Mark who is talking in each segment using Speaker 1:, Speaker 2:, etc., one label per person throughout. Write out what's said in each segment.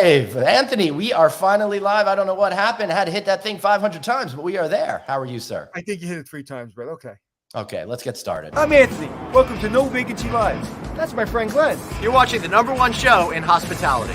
Speaker 1: Live. Anthony, we are finally live. I don't know what happened. I had to hit that thing 500 times, but we are there. How are you, sir?
Speaker 2: I think you hit it 3 times, but okay.
Speaker 1: Okay, let's get started.
Speaker 2: I'm Anthony. Welcome to No Vacancy Live. That's my friend Glenn.
Speaker 1: You're watching the #1 show in hospitality.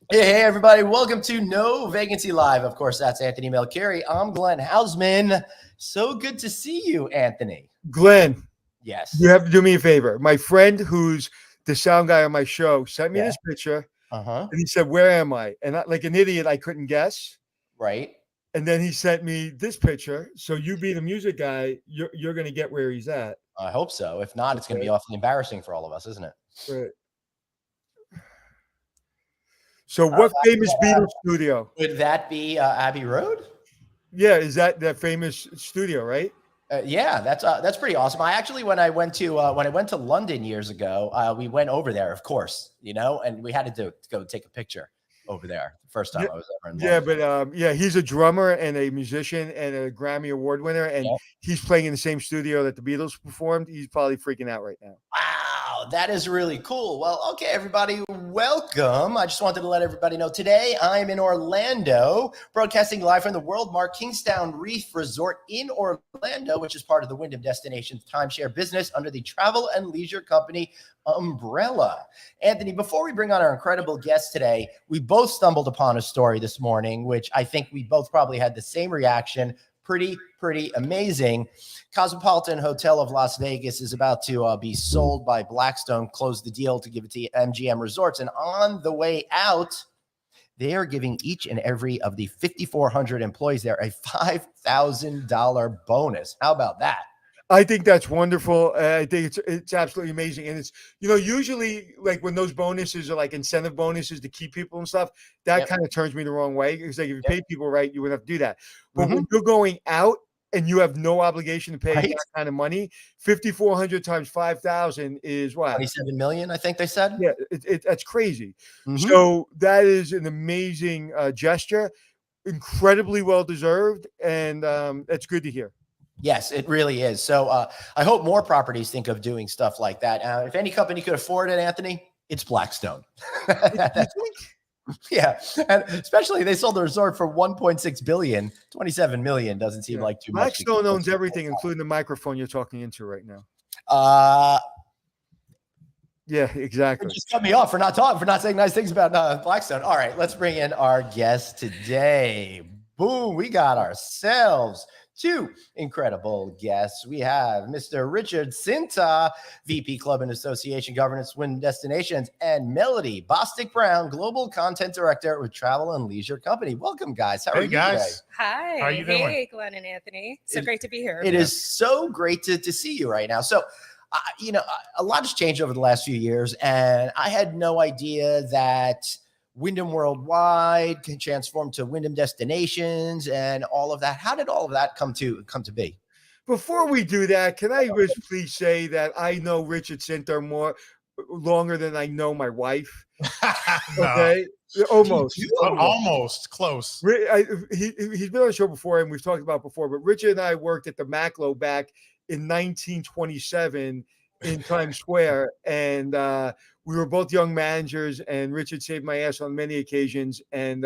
Speaker 1: Hey, everybody. Welcome to No Vacancy Live. Of course, that's Anthony Melchiori. I'm Glenn Hausman. So good to see you, Anthony.
Speaker 2: Glenn.
Speaker 1: Yes.
Speaker 2: You have to do me a favor. My friend who's the sound guy on my show sent me this picture. And he said, "Where am I?" And like an idiot, I couldn't guess.
Speaker 1: Right.
Speaker 2: And then he sent me this picture. So you being a music guy, you're going to get where he's at.
Speaker 1: I hope so. If not, it's going to be awfully embarrassing for all of us, isn't it?
Speaker 2: Right. So what famous Beatles studio?
Speaker 1: Would that be Abbey Road?
Speaker 2: Yeah, is that famous studio, right?
Speaker 1: Yeah, that's pretty awesome. I actually, when I went to London years ago, we went over there, of course, and we had to go take a picture over there. The first time I was ever in London.
Speaker 2: But he's a drummer and a musician and a Grammy Award winner, and he's playing in the same studio that the Beatles performed. He's probably freaking out right now.
Speaker 1: Wow, that is really cool. Well, okay, everybody, welcome. I just wanted to let everybody know today I'm in Orlando, broadcasting live from the Worldmark Kingstown Reef Resort in Orlando, which is part of the Wyndham Destinations timeshare business under the Travel and Leisure Company umbrella. Anthony, before we bring on our incredible guest today, we both stumbled upon a story this morning, which I think we both probably had the same reaction. Pretty amazing. Cosmopolitan Hotel of Las Vegas is about to be sold by Blackstone, close the deal to give it to MGM Resorts. And on the way out, they are giving each and every of the 5,400 employees there a $5,000 bonus. How about that?
Speaker 2: I think that's wonderful. I think it's absolutely amazing. And it's, usually like when those bonuses are like incentive bonuses to keep people and stuff, that kind of turns me the wrong way. Because like if you pay people right, you wouldn't have to do that. But when you're going out and you have no obligation to pay that kind of money, 5,400 times 5,000 is what?
Speaker 1: 27 million, I think they said.
Speaker 2: Yeah, that's crazy. So that is an amazing gesture, incredibly well deserved, and that's good to hear.
Speaker 1: Yes, it really is. So I hope more properties think of doing stuff like that. If any company could afford it, Anthony, it's Blackstone. Yeah, and especially they sold the resort for $1.6 billion. 27 million doesn't seem like too much.
Speaker 2: Blackstone owns everything, including the microphone you're talking into right now. Yeah, exactly.
Speaker 1: Just cut me off for not saying nice things about Blackstone. All right, let's bring in our guest today. Boom, we got ourselves 2 incredible guests. We have Mr. Richard Scinta, VP Club and Association Governance, Wyndham Destinations, and Melody Bostic Brown, Global Content Director with Travel and Leisure Company. Welcome, guys. How are you today?
Speaker 3: Hi.
Speaker 1: How are you doing?
Speaker 3: Hey, Glenn and Anthony. So great to be here.
Speaker 1: It is so great to see you right now. So, a lot has changed over the last few years, and I had no idea that Wyndham Worldwide can transform to Wyndham Destinations and all of that. How did all of that come to be?
Speaker 2: Before we do that, can I just please say that I know Richard Scinta longer than I know my wife? Okay,
Speaker 4: almost close.
Speaker 2: He's been on the show before, and we've talked about it before. But Richard and I worked at the Maclo back in 1927 in Times Square, and we were both young managers, and Richard saved my ass on many occasions, and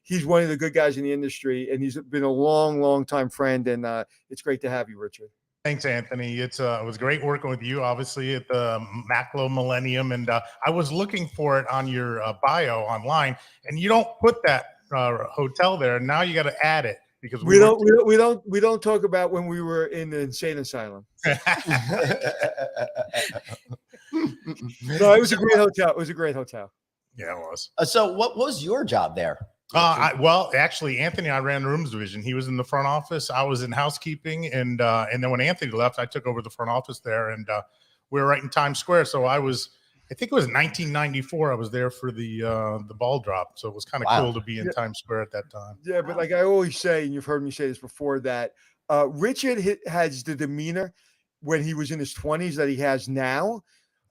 Speaker 2: he's one of the good guys in the industry, and he's been a long time friend, and it's great to have you, Richard.
Speaker 4: Thanks, Anthony. It was great working with you, obviously, at the Maclo Millennium, and I was looking for it on your bio online, and you don't put that hotel there. Now you got to add it. Because we don't talk about when we were in the insane asylum. No, it was a great hotel. It was a great hotel. Yeah, it was.
Speaker 1: So what was your job there?
Speaker 4: Well, actually, Anthony, I ran the rooms division. He was in the front office. I was in housekeeping. And then when Anthony left, I took over the front office there. And we were right in Times Square. So I think it was 1994. I was there for the ball drop. So it was kind of cool to be in Times Square at that time.
Speaker 2: Yeah, but like I always say, and you've heard me say this before, that Richard has the demeanor when he was in his 20s that he has now.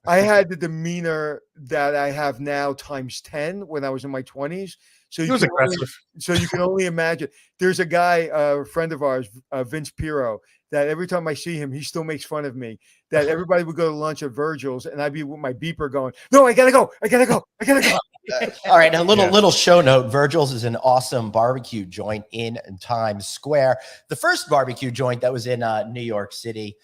Speaker 2: I had the demeanor that I have now times 10 when I was in my 20s. So
Speaker 4: He
Speaker 2: you
Speaker 4: was
Speaker 2: can only,
Speaker 4: aggressive.
Speaker 2: so you can only imagine. There's a guy, a friend of ours, Vince Piro, that every time I see him, he still makes fun of me. That everybody would go to lunch at Virgil's, and I'd be with my beeper going, "No, I gotta go, I gotta go, I gotta go."
Speaker 1: All right, a
Speaker 4: Yeah.
Speaker 1: little show note. Virgil's is an awesome barbecue joint in Times Square. The first barbecue joint that was in New York City,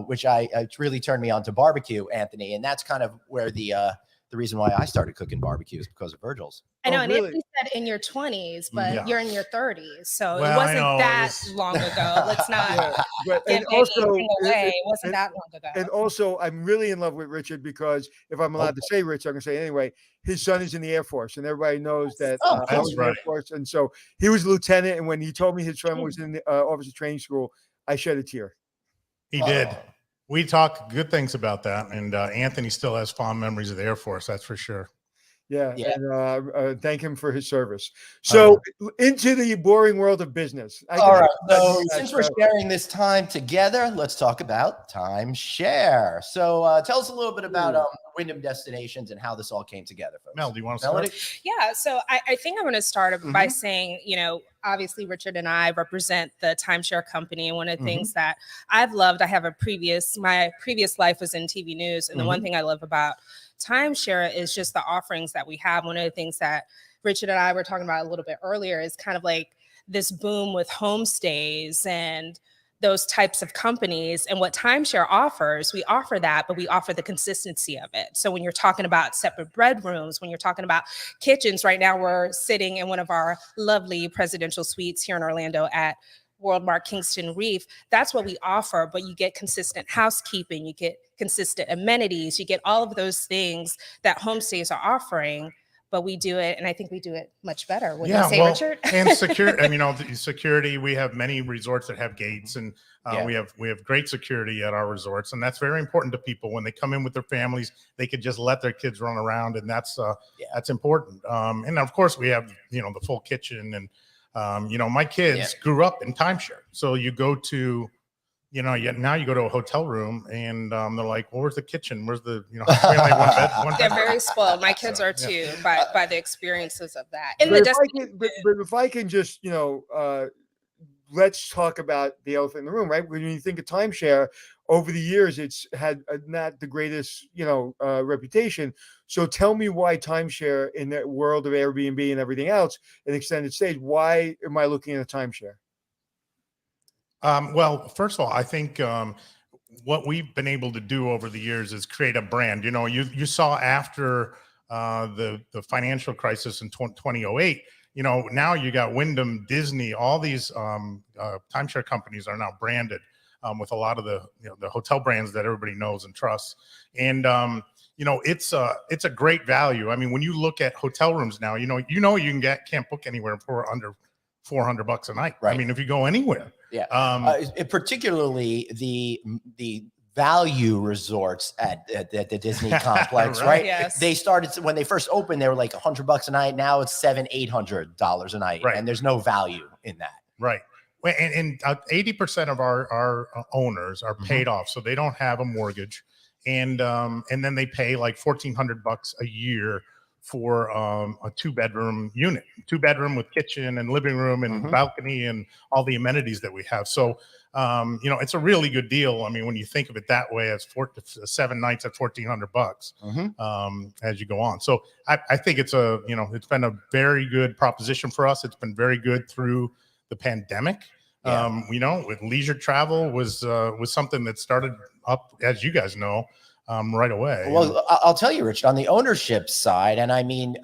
Speaker 1: which it really turned me on to barbecue, Anthony, and that's kind of where the reason why I started cooking barbecue is because of Virgil's.
Speaker 3: I know,
Speaker 2: Oh,
Speaker 3: and
Speaker 2: really?
Speaker 3: Anthony said in your 20s, but
Speaker 4: Yeah.
Speaker 3: you're in your 30s, so
Speaker 4: Well,
Speaker 3: it
Speaker 4: I
Speaker 3: wasn't
Speaker 4: know, it
Speaker 3: that
Speaker 4: was-
Speaker 3: long ago. Let's not
Speaker 2: Yeah, but
Speaker 3: give
Speaker 2: and also,
Speaker 3: anything away. It wasn't
Speaker 2: and-
Speaker 3: that long ago.
Speaker 2: and also, I'm really in love with Richard because if I'm allowed to say Rich, I'm gonna say it anyway. His son is in the Air Force, and everybody knows that
Speaker 1: Oh,
Speaker 2: I
Speaker 1: cool.
Speaker 2: was in the Air
Speaker 4: Right.
Speaker 2: Force, and so he was a lieutenant. And when he told me his son was in the officer training school, I shed a tear.
Speaker 4: He did.
Speaker 1: Oh.
Speaker 4: We talk good things about that, and Anthony still has fond memories of the Air Force. That's for sure.
Speaker 2: Yeah,
Speaker 1: Yeah.
Speaker 2: and thank him for his service. So into the boring world of business.
Speaker 1: All right. So since we're sharing this time together, let's talk about timeshare. So tell us a little bit about Wyndham Destinations and how this all came together, folks.
Speaker 4: Mel, do you want to
Speaker 1: Melody?
Speaker 4: start?
Speaker 3: Yeah, so I think I'm going to start by
Speaker 1: Mhm.
Speaker 3: saying, obviously Richard and I represent the timeshare company, and one of the
Speaker 1: Mhm.
Speaker 3: things that I've loved, my previous life was in TV news, and the one thing I love about timeshare is just the offerings that we have. One of the things that Richard and I were talking about a little bit earlier is kind of like this boom with homestays and those types of companies. And what timeshare offers, we offer that, but we offer the consistency of it. So when you're talking about separate bedrooms, when you're talking about kitchens, right now we're sitting in one of our lovely presidential suites here in Orlando at Worldmark Kingston Reef. That's what we offer, but you get consistent housekeeping, you get consistent amenities, you get all of those things that homestays are offering, but we do it, and I think we do it much better. What do you say, Richard?
Speaker 4: And security. I mean, the security. We have many resorts that have gates, and
Speaker 1: Yeah.
Speaker 4: we have great security at our resorts, and that's very important to people when they come in with their families. They could just let their kids run around, and that's important. And of course, we have the full kitchen, and my kids grew up in timeshare, so you go to. Now you go to a hotel room and they're like, well, where's the kitchen? Where's the, we only have one
Speaker 3: They're
Speaker 4: bedroom.
Speaker 3: very spoiled. My kids are too by the experiences of that. And
Speaker 2: But
Speaker 3: the
Speaker 2: if I can just, let's talk about the elephant in the room, right? When you think of timeshare, over the years, it's had not the greatest, reputation. So tell me why timeshare in the world of Airbnb and everything else, an extended stay, why am I looking at a timeshare?
Speaker 4: Well, first of all, I think what we've been able to do over the years is create a brand. You saw after the financial crisis in 2008. Now you got Wyndham, Disney, all these timeshare companies are now branded with a lot of the hotel brands that everybody knows and trusts. And it's a great value. I mean, when you look at hotel rooms now, you can't book anywhere for under $400 a night.
Speaker 1: Right.
Speaker 4: I mean, if you go anywhere.
Speaker 1: Yeah. Particularly the value resorts at the Disney complex, right?
Speaker 3: Yes.
Speaker 1: They started when they first opened, they were like $100 a night. Now it's $700-800 a night,
Speaker 4: Right.
Speaker 1: and there's no value in that.
Speaker 4: Right. And 80% of our owners are paid off, so they don't have a mortgage, and then they pay like $1,400 a year for a 2-bedroom unit, 2-bedroom with kitchen and living room and balcony and all the amenities that we have. So, it's a really good deal. I mean, when you think of it that way, it's 7 nights at $1,400 as you go on. So I think it's been a very good proposition for us. It's been very good through the pandemic. With leisure travel was something that started up, as you guys know, right away.
Speaker 1: Well, I'll tell you, Rich, on the ownership side, and I mean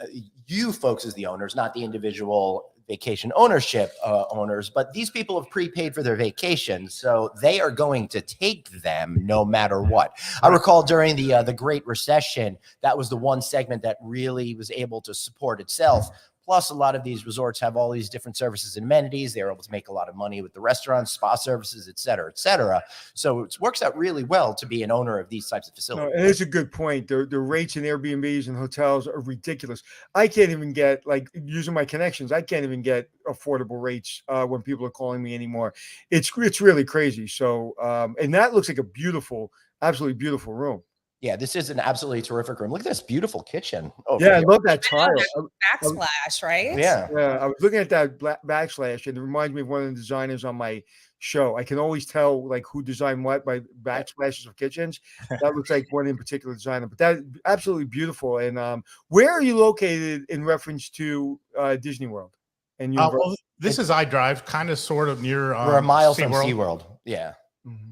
Speaker 1: you folks as the owners, not the individual vacation ownership owners, but these people have prepaid for their vacations, so they are going to take them no matter what. I recall during the Great Recession, that was the one segment that really was able to support itself. Plus, a lot of these resorts have all these different services and amenities. They're able to make a lot of money with the restaurants, spa services, et cetera, et cetera. So it works out really well to be an owner of these types of facilities.
Speaker 2: No, and it's a good point. The rates in Airbnbs and hotels are ridiculous. I can't even get, like, using my connections, I can't even get affordable rates when people are calling me anymore. It's really crazy. So, and that looks like a beautiful, absolutely beautiful room.
Speaker 1: Yeah, this is an absolutely terrific room. Look at this beautiful kitchen. Over
Speaker 2: Yeah, I
Speaker 1: here.
Speaker 2: love that
Speaker 3: I know,
Speaker 2: tile.
Speaker 3: that backsplash, right?
Speaker 1: Yeah.
Speaker 2: Yeah, I was looking at that backslash, and it reminds me of one of the designers on my show. I can always tell like who designed what by backsplashes of kitchens. That looks like one in particular designer, but that absolutely beautiful. And where are you located in reference to Disney World and Universal?
Speaker 4: Well, this is iDrive, kind of sort of near.
Speaker 1: We're a mile from
Speaker 4: SeaWorld.
Speaker 1: SeaWorld. Yeah.
Speaker 2: Mhm.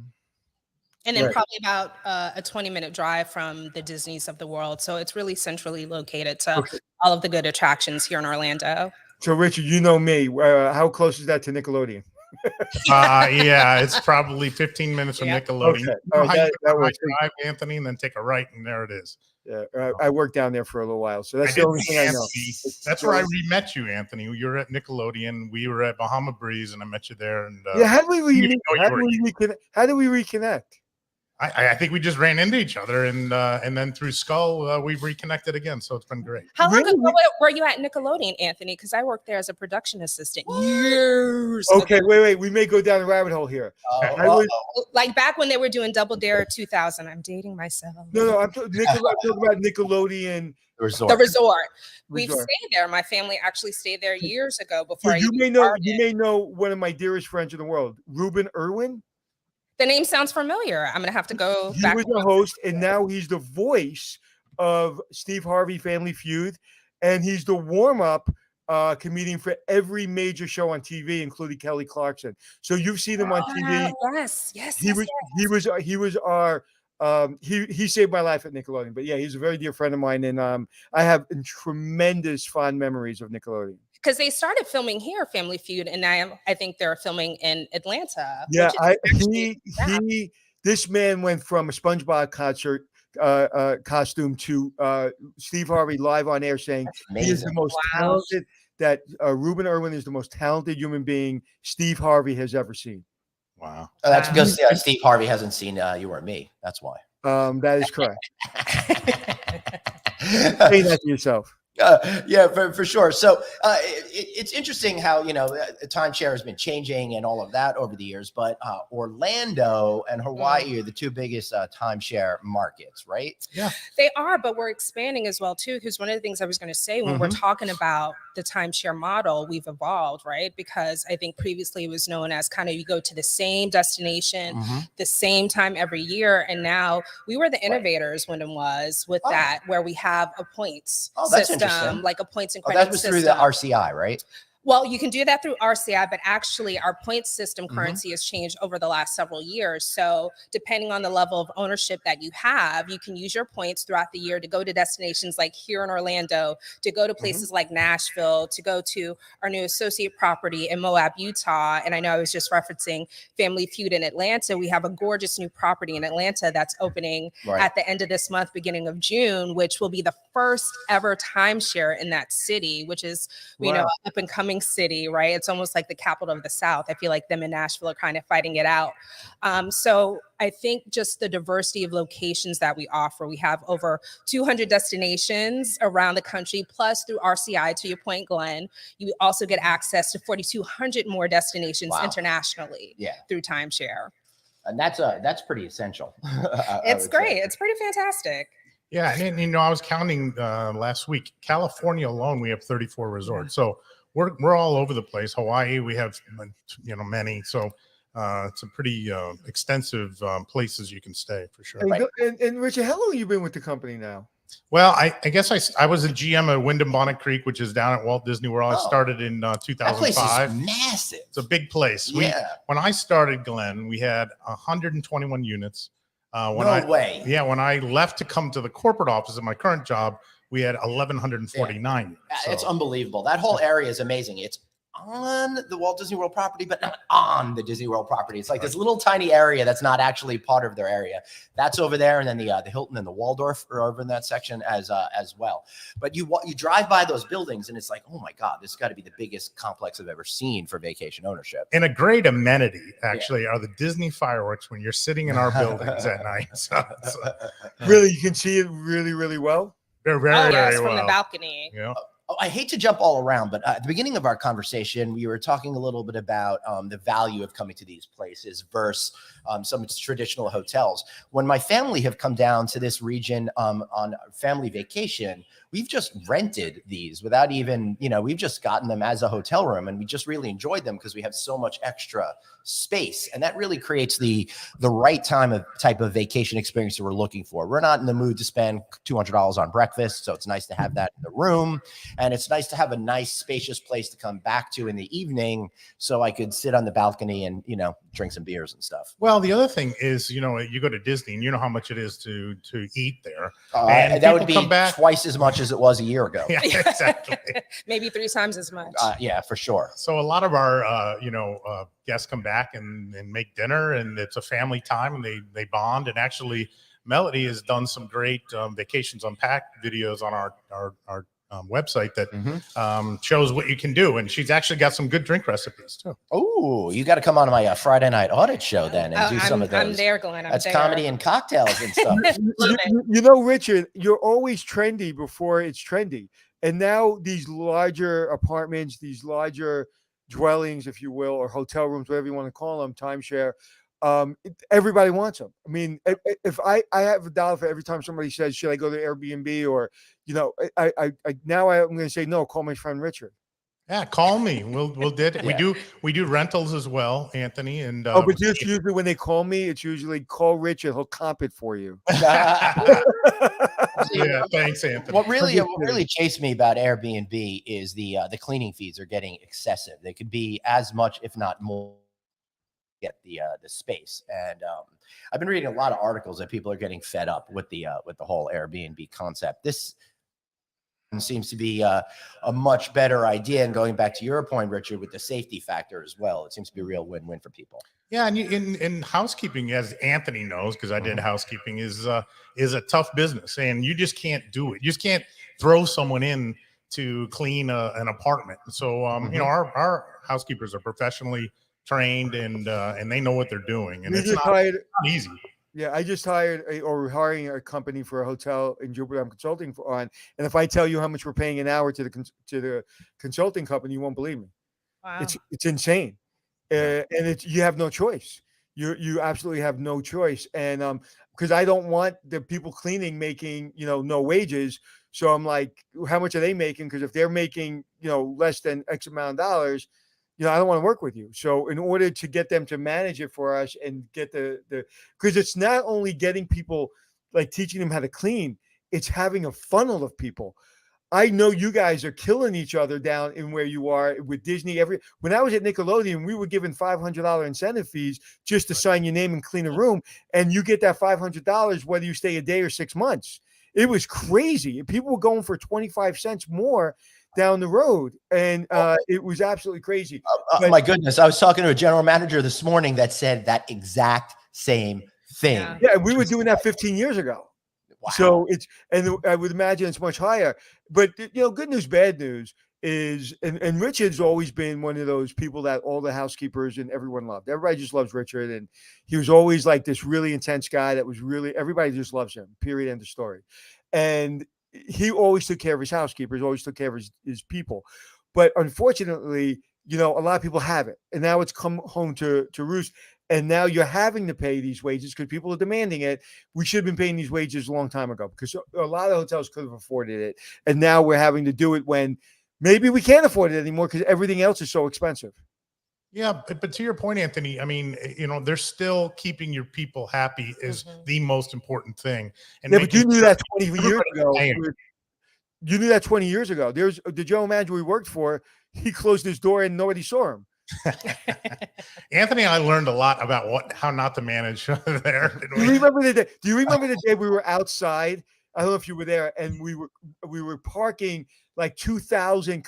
Speaker 3: And then
Speaker 2: Right.
Speaker 3: probably about a 20-minute drive from the Disneys of the world. So it's really centrally located to
Speaker 2: Okay.
Speaker 3: all of the good attractions here in Orlando.
Speaker 2: So, Richard, you know me. How close is that to Nickelodeon?
Speaker 4: Yeah, it's probably 15 minutes from
Speaker 3: Yeah.
Speaker 4: Nickelodeon.
Speaker 2: Okay.
Speaker 4: You know
Speaker 2: All right,
Speaker 4: how you
Speaker 2: that
Speaker 4: get on
Speaker 2: works.
Speaker 4: iDrive, Anthony, and then take a right, and there it is.
Speaker 2: Yeah, I worked down there for a little while, so that's
Speaker 4: I
Speaker 2: the
Speaker 4: did
Speaker 2: only
Speaker 4: see
Speaker 2: thing I know.
Speaker 4: Anthony. That's where I met you, Anthony. You were at Nickelodeon. We were at Bahama Breeze, and I met you there. And
Speaker 2: Yeah, how did we
Speaker 4: didn't even know you were
Speaker 2: reconnect? How did we reconnect?
Speaker 4: I think we just ran into each other, and then through Skull, we've reconnected again. So it's been great.
Speaker 3: How long
Speaker 2: Really?
Speaker 3: ago were you at Nickelodeon, Anthony? Because I worked there as a production assistant years
Speaker 2: Okay,
Speaker 3: ago.
Speaker 2: wait. We may go down a rabbit hole here. I was-
Speaker 3: Like back when they were doing Double Dare 2000. I'm dating myself.
Speaker 2: No, I'm talking about Nickelodeon.
Speaker 1: The resort.
Speaker 3: The resort. We've
Speaker 2: Resort.
Speaker 3: stayed there. My family actually stayed there years ago
Speaker 2: So
Speaker 3: before I
Speaker 2: you
Speaker 3: even
Speaker 2: may know
Speaker 3: started.
Speaker 2: one of my dearest friends in the world, Ruben Irwin.
Speaker 3: The name sounds familiar. I'm gonna have to go
Speaker 2: He
Speaker 3: back.
Speaker 2: was a host, and now he's the voice of Steve Harvey Family Feud, and he's the warm-up comedian for every major show on TV, including Kelly Clarkson. So you've seen him on TV.
Speaker 3: Yes.
Speaker 2: He was our he saved my life at Nickelodeon. But yeah, he's a very dear friend of mine, and I have tremendous fond memories of Nickelodeon.
Speaker 3: Because they started filming here, Family Feud, and I think they're filming in Atlanta.
Speaker 2: Yeah,
Speaker 3: which is
Speaker 2: this man went from a SpongeBob concert costume to Steve Harvey live on air saying he is the
Speaker 1: Amazing.
Speaker 2: most talented. That Ruben Irwin is the most talented human being Steve Harvey has ever seen.
Speaker 4: Wow.
Speaker 1: That's because Steve Harvey hasn't seen You or Me. That's why.
Speaker 2: That is correct. Say that to yourself.
Speaker 1: Yeah, for sure. So it's interesting how, timeshare has been changing and all of that over the years, but Orlando and Hawaii are the two biggest timeshare markets, right?
Speaker 4: Yeah.
Speaker 3: They are, but we're expanding as well too. Because one of the things I was going to say when we're talking about the timeshare model, we've evolved, right? Because I think previously it was known as kind of you go to the same destination, the same time every year, and now we were the innovators. Wyndham was with that, where we have a points system, like a points and credit
Speaker 1: that was
Speaker 3: system.
Speaker 1: through the RCI, right?
Speaker 3: Well, you can do that through RCI, but actually our point system currency has changed over the last several years. So depending on the level of ownership that you have, you can use your points throughout the year to go to destinations like here in Orlando, to go to places like Nashville, to go to our new associate property in Moab, Utah. And I know I was just referencing Family Feud in Atlanta. We have a gorgeous new property in Atlanta that's opening at the end of this month, beginning of June, which will be the first ever timeshare in that city, which is, you know, up and coming city, right? It's almost like the capital of the South. I feel like them and Nashville are kind of fighting it out. So I think just the diversity of locations that we offer, we have over 200 destinations around the country, plus through RCI, to your point, Glenn, you also get access to 4,200 more destinations internationally through timeshare.
Speaker 1: And that's pretty essential.
Speaker 3: It's great. It's pretty fantastic.
Speaker 4: Yeah, and I was counting last week. California alone, we have 34 resorts. So we're all over the place. Hawaii, we have many. So it's a pretty extensive places you can stay for sure.
Speaker 2: And Richard, how long have you been with the company now?
Speaker 4: Well, I guess I was a GM at Wyndham Bonnet Creek, which is down at Walt Disney World. I started in 2005.
Speaker 1: That place is massive.
Speaker 4: It's a big place. When I started, Glenn, we had 121 units. No
Speaker 1: way.
Speaker 4: Yeah, when I left to come to the corporate office at my current job, we had 1,149 units.
Speaker 1: It's unbelievable. That whole area is amazing. It's on the Walt Disney World property, but not on the Disney World property. It's like this little tiny area that's not actually part of their area. That's over there, and then the Hilton and the Waldorf are over in that section as well. But you drive by those buildings, and it's like, oh my God, this has got to be the biggest complex I've ever seen for vacation ownership.
Speaker 4: And a great amenity actually are the Disney fireworks when you're sitting in our buildings at night. So,
Speaker 2: really, you can see it really, really well.
Speaker 4: Very well
Speaker 3: from the balcony.
Speaker 4: Yeah.
Speaker 1: Oh, I hate to jump all around, but at the beginning of our conversation, we were talking a little bit about the value of coming to these places versus some traditional hotels. When my family have come down to this region on family vacation, we've just rented these without even, we've just gotten them as a hotel room, and we just really enjoyed them because we have so much extra space, and that really creates the right type of vacation experience that we're looking for. We're not in the mood to spend $200 on breakfast, so it's nice to have that in the room. And it's nice to have a nice, spacious place to come back to in the evening so I could sit on the balcony and, drink some beers and stuff.
Speaker 4: Well, the other thing is, you go to Disney and you know how much it is to eat there.
Speaker 1: And that would be twice as much as it was a year ago.
Speaker 4: Yeah, exactly.
Speaker 3: Maybe 3 times as much.
Speaker 1: Yeah, for sure.
Speaker 4: So a lot of our, guests come back and make dinner, and it's a family time, and they bond. And actually, Melody has done some great Vacations Unpacked videos on our website that shows what you can do, and she's actually got some good drink recipes too.
Speaker 1: Oh, you got to come on my Friday night audit show then and do some of those.
Speaker 3: I'm there, Glenn.
Speaker 1: That's comedy and cocktails and stuff.
Speaker 2: Richard, you're always trendy before it's trendy, and now these larger apartments, these larger dwellings, if you will, or hotel rooms, whatever you want to call them, timeshare. Everybody wants them. I mean, if I have $1 for every time somebody says, should I go to Airbnb, or, I now I'm going to say, no, call my friend Richard.
Speaker 4: Yeah, call me. We'll did it.
Speaker 1: Yeah.
Speaker 4: We do rentals as well, Anthony. And
Speaker 2: but just usually when they call me, it's usually call Richard. He'll comp it for you.
Speaker 4: Yeah, thanks, Anthony.
Speaker 1: What really chased me about Airbnb is the cleaning fees are getting excessive. They could be as much, if not more, get the space. And I've been reading a lot of articles that people are getting fed up with the whole Airbnb concept. This seems to be a much better idea. And going back to your point, Richard, with the safety factor as well, it seems to be a real win-win for people.
Speaker 4: Yeah, and in housekeeping, as Anthony knows, because I did housekeeping, is a tough business, and you just can't do it. You just can't throw someone in to clean an apartment. So our housekeepers are professionally trained, and they know what they're doing, and it's not easy.
Speaker 2: Yeah, I just we're hiring a company for a hotel in Jupiter I'm consulting on, and if I tell you how much we're paying an hour to the consulting company, you won't believe me.
Speaker 3: Wow.
Speaker 2: It's insane, and you have no choice. You absolutely have no choice, and because I don't want the people cleaning making no wages, so I'm like, how much are they making? Because if they're making less than X amount of dollars, I don't want to work with you. So in order to get them to manage it for us and get because it's not only getting people, like teaching them how to clean, it's having a funnel of people. I know you guys are killing each other down in where you are with Disney. When I was at Nickelodeon, we were given $500 incentive fees just to sign your name and clean a room. And you get that $500 whether you stay a day or 6 months. It was crazy. People were going for 25 cents more down the road, and it was absolutely crazy.
Speaker 1: My goodness, I was talking to a general manager this morning that said that exact same thing.
Speaker 2: Yeah, we were doing that 15 years ago. Wow. So I would imagine it's much higher. But good news, bad news is, and Richard's always been one of those people that all the housekeepers and everyone loved. Everybody just loves Richard, and he was always like this really intense guy that was really, everybody just loves him. Period. End of story. And he always took care of his housekeepers, always took care of his people. But unfortunately, a lot of people have it. And now it's come home to roost. And now you're having to pay these wages because people are demanding it. We should have been paying these wages a long time ago because a lot of hotels could have afforded it. And now we're having to do it when maybe we can't afford it anymore because everything else is so expensive.
Speaker 4: Yeah, but to your point, Anthony, I mean, they're still keeping your people happy is the most important thing. And
Speaker 2: but you knew that 20 years ago. You knew that 20 years ago. There's the general manager we worked for. He closed his door and nobody saw him.
Speaker 4: Anthony and I learned a lot about how not to manage there.
Speaker 2: Do you remember the day we were outside? I don't know if you were there, and we were parking like 2,000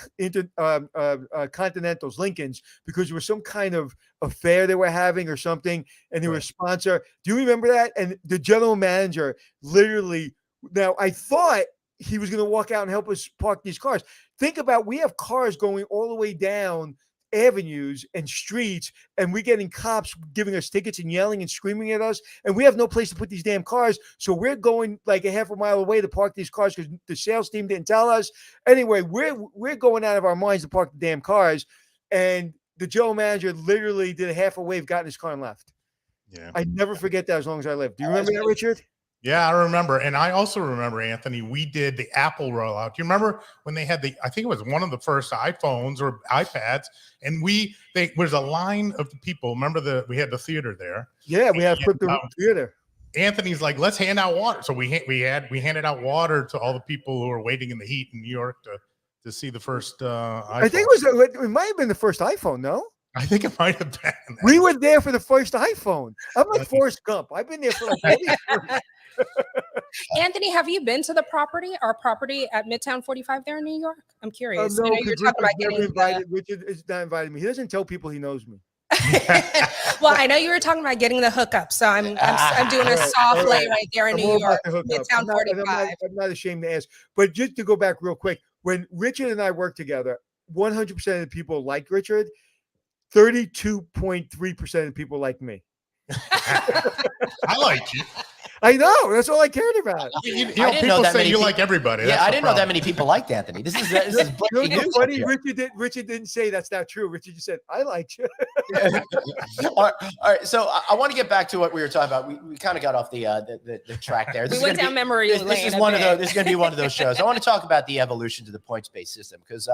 Speaker 2: Continentals, Lincolns, because there was some kind of affair they were having or something, and they were a sponsor. Do you remember that? And the general manager literally, now I thought he was going to walk out and help us park these cars. Think about, we have cars going all the way down avenues and streets, and we're getting cops giving us tickets and yelling and screaming at us, and we have no place to put these damn cars. So we're going like a half a mile away to park these cars because the sales team didn't tell us. Anyway, we're going out of our minds to park the damn cars, and the general manager literally did a half a wave, got in his car, and left.
Speaker 4: Yeah,
Speaker 2: I never forget that as long as I live. Do you remember that, Richard?
Speaker 4: Yeah, I remember. And I also remember, Anthony, we did the Apple rollout. Do you remember when they had I think it was one of the first iPhones or iPads, and there was a line of people. Remember we had the theater there.
Speaker 2: Yeah, we have put the theater.
Speaker 4: Anthony's like, let's hand out water. So we handed out water to all the people who were waiting in the heat in New York to see the first iPhone.
Speaker 2: I think it might have been the first iPhone, no?
Speaker 4: I think it might have been.
Speaker 2: We were there for the first iPhone. I'm like Forrest Gump. I've been there for like
Speaker 3: Anthony, have you been to our property at Midtown 45 there in New York? I'm curious.
Speaker 2: No,
Speaker 3: you're talking about
Speaker 2: Richard is not invited me. He doesn't tell people he knows me.
Speaker 3: Well, I know you were talking about getting the hookup, so I'm doing a soft lay right there in New York, Midtown 45.
Speaker 2: I'm not ashamed to ask, but just to go back real quick, when Richard and I worked together, 100% of the people liked Richard. 32.3% of the people like me.
Speaker 4: I like you.
Speaker 2: I know. That's all I cared about.
Speaker 4: People say you like everybody.
Speaker 1: Yeah, I didn't know that many people liked Anthony. This is
Speaker 2: funny. Richard didn't say that's not true. Richard just said, I liked you.
Speaker 1: All right. So I want to get back to what we were talking about. We kind of got off the track there.
Speaker 3: We went down memory lane.
Speaker 1: This is going to be one of those shows. I want to talk about the evolution to the points-based system because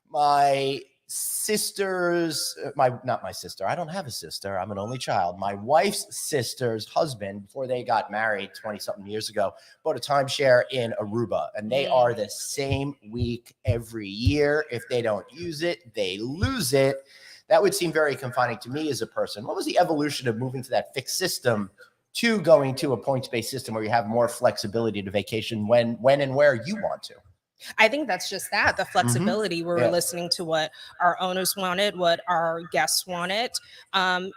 Speaker 1: my sister's not my sister. I don't have a sister. I'm an only child. My wife's sister's husband, before they got married 20 something years ago, bought a timeshare in Aruba, and they are the same week every year. If they don't use it, they lose it. That would seem very confining to me as a person. What was the evolution of moving to that fixed system to going to a points-based system where you have more flexibility to vacation when and where you want to?
Speaker 3: I think that's just that, the flexibility. We were listening to what our owners wanted, what our guests wanted. And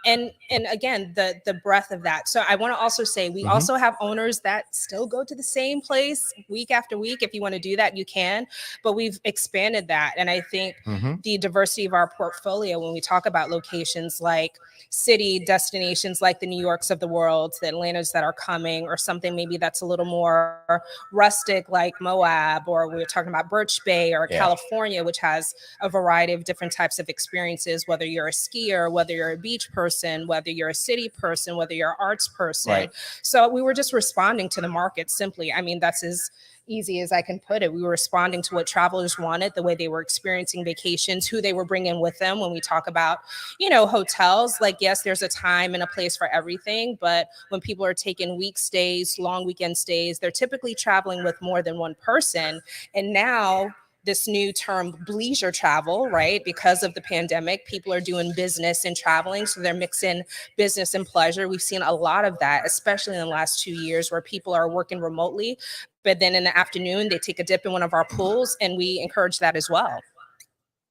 Speaker 3: again, the breadth of that. So I want to also say we also have owners that still go to the same place week after week. If you want to do that, you can, but we've expanded that. And I think the diversity of our portfolio, when we talk about locations like city destinations, like the New Yorks of the world, the Atlantas that are coming, or something maybe that's a little more rustic like Moab, or we're talking about Birch Bay or California, which has a variety of different types of experiences, whether you're a skier, whether you're a beach person, whether you're a city person, whether you're an arts person. Right. So we were just responding to the market simply. I mean, that's as easy as I can put it. We were responding to what travelers wanted, the way they were experiencing vacations, who they were bringing with them. When we talk about, hotels, like, yes, there's a time and a place for everything. But when people are taking week stays, long weekend stays, they're typically traveling with more than one person. And now this new term leisure travel, right? Because of the pandemic, people are doing business and traveling. So they're mixing business and pleasure. We've seen a lot of that, especially in the last 2 years, where people are working remotely, but then in the afternoon, they take a dip in one of our pools, and we encourage that as well.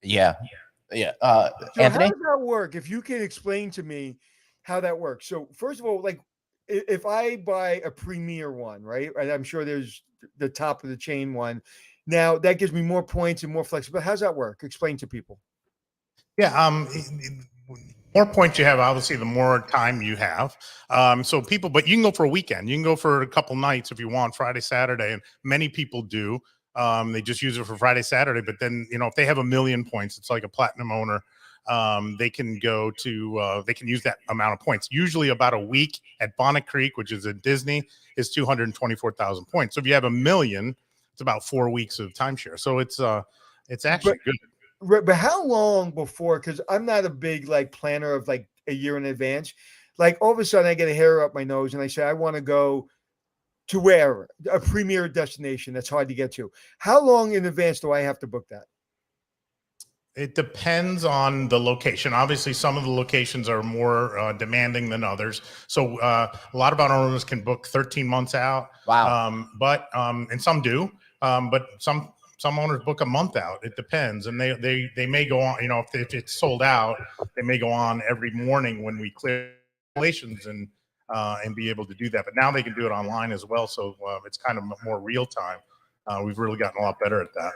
Speaker 1: Yeah.
Speaker 2: So
Speaker 1: Anthony?
Speaker 2: how does that work? If you can explain to me how that works. So first of all, like if I buy a premier one, right? And I'm sure there's the top of the chain one. Now that gives me more points and more flexibility. How does that work? Explain to people.
Speaker 4: Yeah. More points you have, obviously, the more time you have. But you can go for a weekend. You can go for a couple nights if you want, Friday, Saturday, and many people do. They just use it for Friday, Saturday. But then, if they have 1 million points, it's like a platinum owner. They can go to, they can use that amount of points. Usually about a week at Bonnet Creek, which is at Disney, is 224,000 points. So if you have 1 million, it's about 4 weeks of timeshare. So it's actually good.
Speaker 2: Right, but how long before? Because I'm not a big planner of a year in advance. Like all of a sudden, I get a hair up my nose, and I say I want to go to wherever, a premier destination that's hard to get to. How long in advance do I have to book that?
Speaker 4: It depends on the location. Obviously, some of the locations are more demanding than others. So a lot of our owners can book 13 months out.
Speaker 1: Wow.
Speaker 4: And some do. But some owners book a month out. It depends, and they may go on. If it's sold out, they may go on every morning when we clear relations and be able to do that. But now they can do it online as well, so it's kind of more real time. We've really gotten a lot better at that.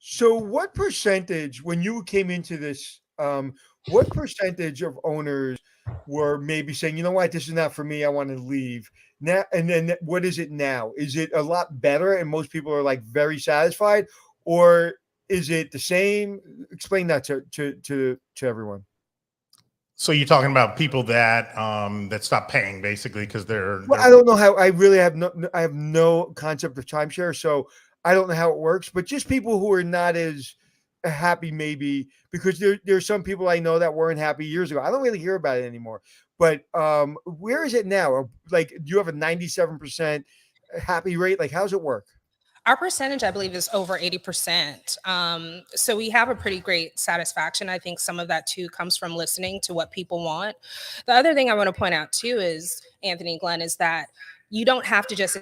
Speaker 2: So, what percentage, when you came into this What percentage of owners were maybe saying, you know what, this is not for me, I want to leave now? And then what is it now? Is it a lot better and most people are like very satisfied, or is it the same? Explain that to everyone.
Speaker 4: So you're talking about people that that stop paying basically because
Speaker 2: Well, I don't know how. I really have I have no concept of timeshare, so I don't know how it works. But just people who are not as happy, maybe because there's some people I know that weren't happy years ago. I don't really hear about it anymore. But where is it now? Like, do you have a 97% happy rate? Like, how's it work?
Speaker 3: Our percentage, I believe, is over 80%. So we have a pretty great satisfaction. I think some of that too comes from listening to what people want. The other thing I want to point out too is, Anthony, Glenn, is that you don't have to just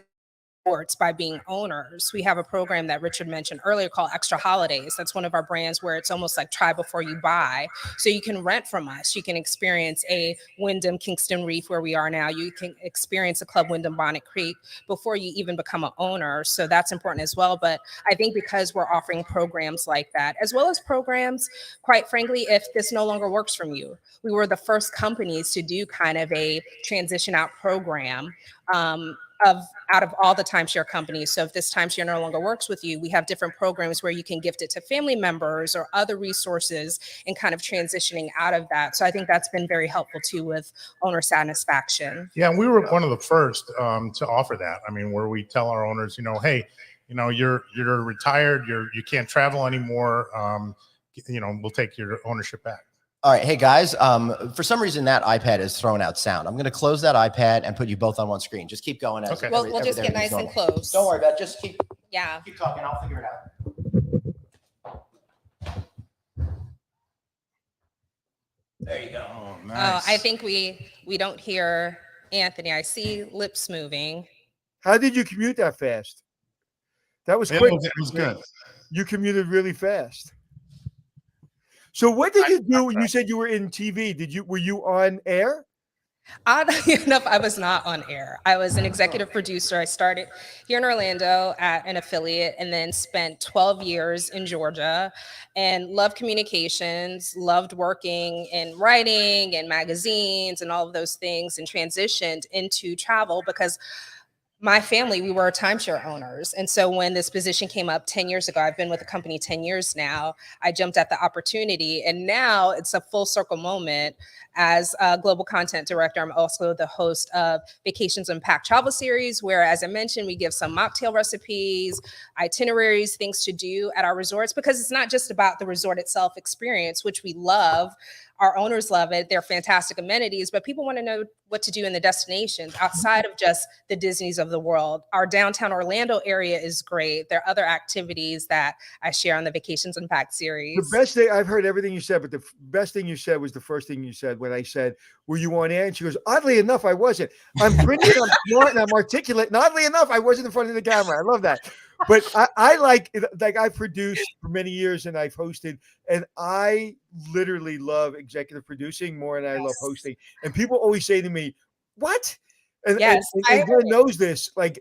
Speaker 3: rewards by being owners. We have a program that Richard mentioned earlier called Extra Holidays. That's one of our brands where it's almost like try before you buy. So you can rent from us. You can experience a Wyndham Kingston Reef where we are now. You can experience a Club Wyndham Bonnet Creek before you even become an owner. So that's important as well. But I think because we're offering programs like that, as well as programs, quite frankly, if this no longer works for you, we were the first companies to do kind of a transition out program out of all the timeshare companies. So if this timeshare no longer works with you, we have different programs where you can gift it to family members or other resources and kind of transitioning out of that. So I think that's been very helpful too with owner satisfaction.
Speaker 4: Yeah, and we were one of the first to offer that. I mean, where we tell our owners, hey, you're retired, you can't travel anymore. We'll take your ownership back.
Speaker 1: All right. Hey, guys, for some reason that iPad is throwing out sound. I'm going to close that iPad and put you both on one screen. Just keep going.
Speaker 4: Okay.
Speaker 3: We'll just get nice and close.
Speaker 1: Don't worry about it. Just keep talking. I'll figure it out. There you go.
Speaker 4: Oh, nice.
Speaker 3: I think we don't hear Anthony. I see lips moving.
Speaker 2: How did you commute that fast? That was quick.
Speaker 4: It was good.
Speaker 2: You commuted really fast. So what did you do? You said you were in TV. Were you on air?
Speaker 3: Oddly enough, I was not on air. I was an executive producer. I started here in Orlando at an affiliate and then spent 12 years in Georgia and loved communications, loved working in writing and magazines and all of those things, and transitioned into travel because my family, we were timeshare owners. And so when this position came up 10 years ago, I've been with the company 10 years now, I jumped at the opportunity. And now it's a full circle moment. As a global content director, I'm also the host of Vacations Unpacked Travel Series, where, as I mentioned, we give some mocktail recipes, itineraries, things to do at our resorts, because it's not just about the resort itself experience, which we love. Our owners love it. They're fantastic amenities, but people want to know what to do in the destinations outside of just the Disneys of the world. Our downtown Orlando area is great. There are other activities that I share on the Vacations Unpacked series.
Speaker 2: The best thing, I've heard everything you said, but the best thing you said was the first thing you said when I said, were you on air? And she goes, oddly enough, I wasn't. I'm pretty, I'm smart, and I'm articulate. And oddly enough, I wasn't in front of the camera. I love that. But I like I've produced for many years and I've hosted, and I literally love executive producing more than I love hosting. And people always say to me, what? And Glenn knows this. Like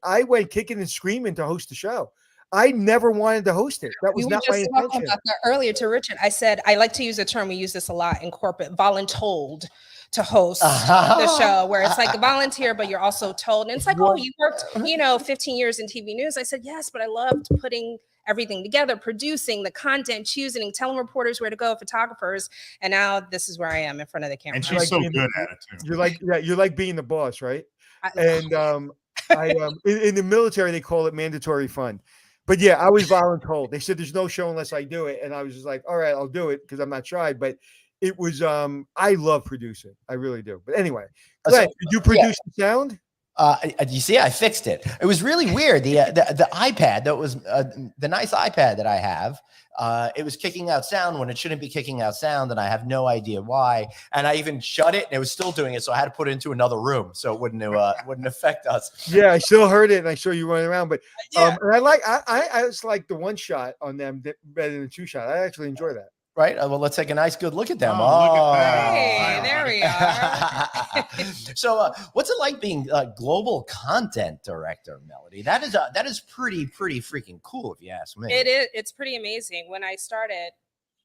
Speaker 2: I went kicking and screaming to host the show. I never wanted to host it. That was not my intention. We were just talking about
Speaker 3: that earlier to Richard. I said, I like to use the term, we use this a lot in corporate, voluntold to host the show, where it's like a volunteer, but you're also told. And it's like, oh, you worked, 15 years in TV news. I said, yes, but I loved putting everything together, producing the content, choosing, telling reporters where to go, photographers. And now this is where I am in front of the camera.
Speaker 4: And she's so good at it too.
Speaker 2: You're like being the boss, right? In the military, they call it mandatory fun. But yeah, I was voluntold. They said there's no show unless I do it. And I was just like, all right, I'll do it because I'm not shy. But it was, I love producing. I really do. But anyway, Glenn, did you produce the sound?
Speaker 1: You see, I fixed it. It was really weird. The iPad that was the nice iPad that I have, it was kicking out sound when it shouldn't be kicking out sound, and I have no idea why. And I even shut it, and it was still doing it, so I had to put it into another room so it wouldn't affect us.
Speaker 2: Yeah, I still heard it, and I saw you running around. But and I was like the one shot on them better than the two shot. I actually enjoy that.
Speaker 1: Right. Well, let's take a nice, good look at them.
Speaker 4: Look at that.
Speaker 3: Hey, there we are.
Speaker 1: So, what's it like being a global content director, Melody? That is pretty freaking cool, if you ask me.
Speaker 3: It is. It's pretty amazing. When I started,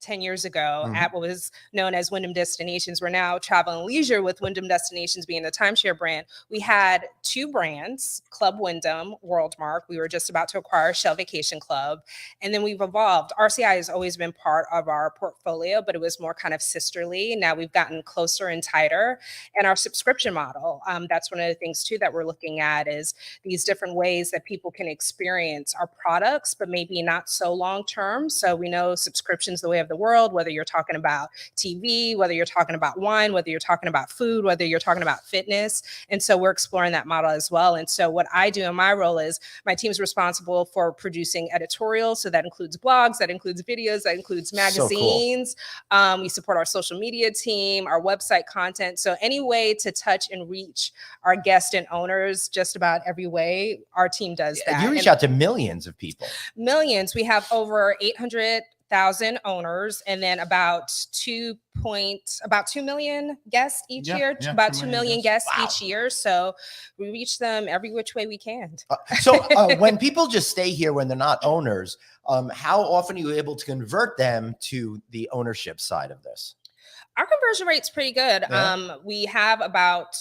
Speaker 3: 10 years ago at what was known as Wyndham Destinations. We're now Travel and Leisure with Wyndham Destinations being the timeshare brand. We had 2 brands, Club Wyndham, Worldmark. We were just about to acquire Shell Vacation Club. And then we've evolved. RCI has always been part of our portfolio, but it was more kind of sisterly. Now we've gotten closer and tighter. And our subscription model, that's one of the things too that we're looking at, is these different ways that people can experience our products, but maybe not so long term. So we know subscriptions the way of the world, whether you're talking about TV, whether you're talking about wine, whether you're talking about food, whether you're talking about fitness. And so we're exploring that model as well. And so what I do in my role is my team's responsible for producing editorials. So that includes blogs, that includes videos, that includes magazines. So cool. We support our social media team, our website content. So any way to touch and reach our guests and owners, just about every way, our team does that.
Speaker 1: You reach out to millions of people.
Speaker 3: Millions. We have over 800,000 owners, and then about 2 million guests each year. About 2 million guests each year. So we reach them every which way we can.
Speaker 1: So when people just stay here when they're not owners, how often are you able to convert them to the ownership side of this?
Speaker 3: Our conversion rate's pretty good.
Speaker 1: Yeah.
Speaker 3: We have about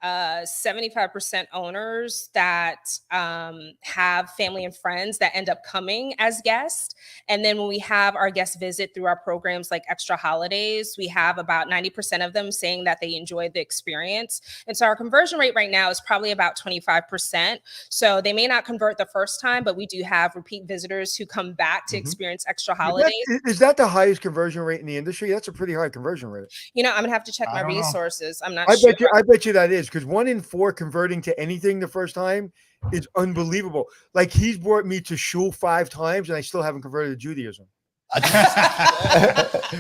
Speaker 3: 75% owners that have family and friends that end up coming as guests. And then when we have our guests visit through our programs like Extra Holidays, we have about 90% of them saying that they enjoyed the experience. And so our conversion rate right now is probably about 25%. So they may not convert the first time, but we do have repeat visitors who come back to experience Extra Holidays.
Speaker 2: Is that the highest conversion rate in the industry? That's a pretty high conversion rate.
Speaker 3: You know, I'm gonna have to check my resources. I'm not sure.
Speaker 2: I bet you that is, because 1 in 4 converting to anything the first time is unbelievable. Like, he's brought me to shul 5 times and I still haven't converted to Judaism.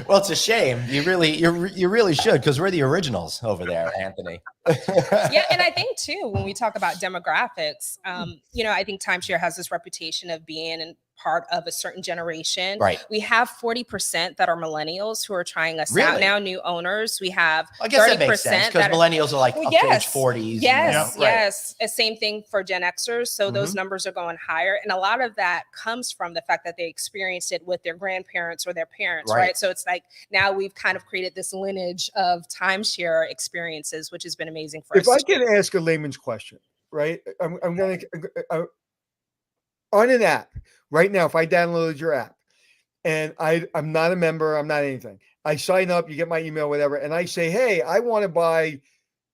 Speaker 1: Well, it's a shame. You really should, because we're the originals over there, Anthony.
Speaker 3: Yeah, and I think too, when we talk about demographics, you know, I think timeshare has this reputation of being in part of a certain generation.
Speaker 1: Right.
Speaker 3: We have 40% that are millennials who are trying us out now, new owners. We have
Speaker 1: I guess
Speaker 3: 30%
Speaker 1: that makes sense, because millennials are like up to age 40s.
Speaker 3: Yes, yes. Same thing for Gen Xers. So those numbers are going higher. And a lot of that comes from the fact that they experienced it with their grandparents or their parents, right? So it's like now we've kind of created this lineage of timeshare experiences, which has been amazing for us.
Speaker 2: If I can ask a layman's question, right? I'm going to, on an app right now, if I downloaded your app and I'm not a member, I'm not anything, I sign up, you get my email, whatever, and I say, hey, I want to buy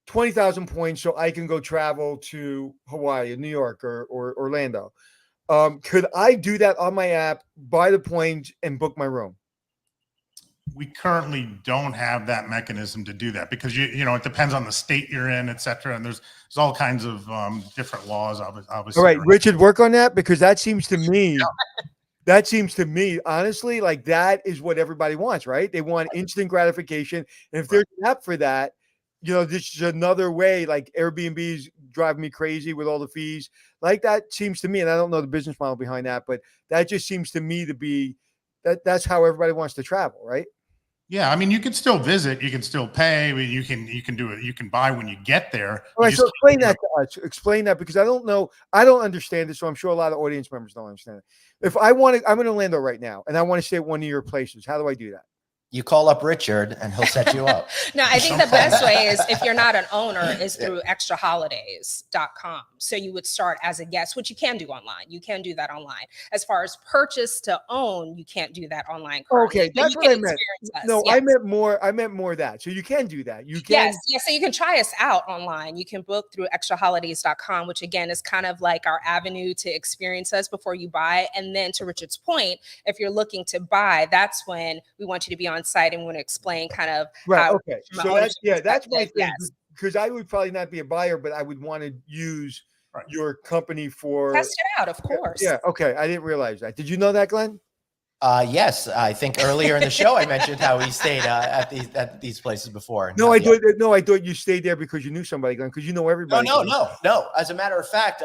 Speaker 2: 20,000 points so I can go travel to Hawaii, New York, or Orlando. Could I do that on my app, buy the points, and book my room?
Speaker 4: We currently don't have that mechanism to do that, because you know, it depends on the state you're in, et cetera. And there's all kinds of different laws, obviously.
Speaker 2: All right, Richard, work on that, because that seems to me, honestly, like that is what everybody wants, right? They want instant gratification. And if there's an app for that, you know, this is another way. Like, Airbnb's driving me crazy with all the fees. Like, that seems to me, and I don't know the business model behind that, but that just seems to me to be that's how everybody wants to travel, right?
Speaker 4: Yeah, I mean, you can still visit, you can still pay, you can do it, you can buy when you get there.
Speaker 2: All right, so explain that to us. Explain that, because I don't know, I don't understand it, so I'm sure a lot of audience members don't understand it. If I want to, I'm in Orlando right now, and I want to stay at one of your places, how do I do that?
Speaker 1: You call up Richard and he'll set you up.
Speaker 3: No, I think the best way is, if you're not an owner, is through extraholidays.com. So you would start as a guest, which you can do online. You can do that online. As far as purchase to own, you can't do that online currently.
Speaker 2: Okay, that's what I meant. No, yes. I meant more that. So you can do that. You can.
Speaker 3: Yes. So you can try us out online. You can book through extraholidays.com, which again is kind of like our avenue to experience us before you buy. And then, to Richard's point, if you're looking to buy, that's when we want you to be on site and want to explain kind of
Speaker 2: how. Okay, so that's my thing, because I would probably not be a buyer, but I would want to use your company for
Speaker 3: test it out, of course.
Speaker 2: Yeah. Okay, I didn't realize that. Did you know that, Glenn?
Speaker 1: Yes, I think earlier in the show I mentioned how we stayed at these places before.
Speaker 2: No, I thought you stayed there because you knew somebody, Glenn, because you know everybody.
Speaker 1: No. As a matter of fact,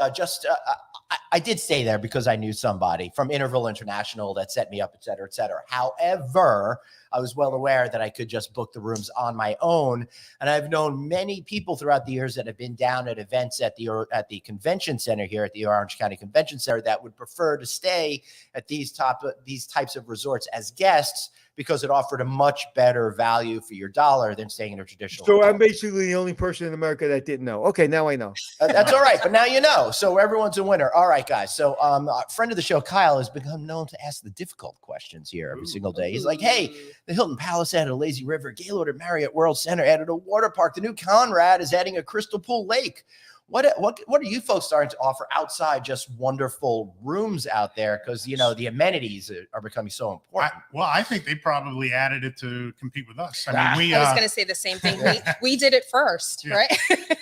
Speaker 1: I did stay there because I knew somebody from Interval International that set me up, et cetera, et cetera. However, I was well aware that I could just book the rooms on my own. And I've known many people throughout the years that have been down at events at the convention center here at the Orange County Convention Center that would prefer to stay at these types of resorts as guests, because it offered a much better value for your dollar than staying in a traditional
Speaker 2: So
Speaker 1: hotel.
Speaker 2: I'm basically the only person in America that didn't know. Okay, now I know.
Speaker 1: That's all right, but now you know. So everyone's a winner. All right, guys. So a friend of the show, Kyle, has become known to ask the difficult questions here every single day. He's like, hey, the Hilton Palace added a lazy river. Gaylord at Marriott World Center added a water park. The new Conrad is adding a crystal pool lake. What are you folks starting to offer outside just wonderful rooms out there? Because, you know, the amenities are becoming so important.
Speaker 4: I think they probably added it to compete with us. I mean,
Speaker 3: I was going to say the same thing. We did it first, right?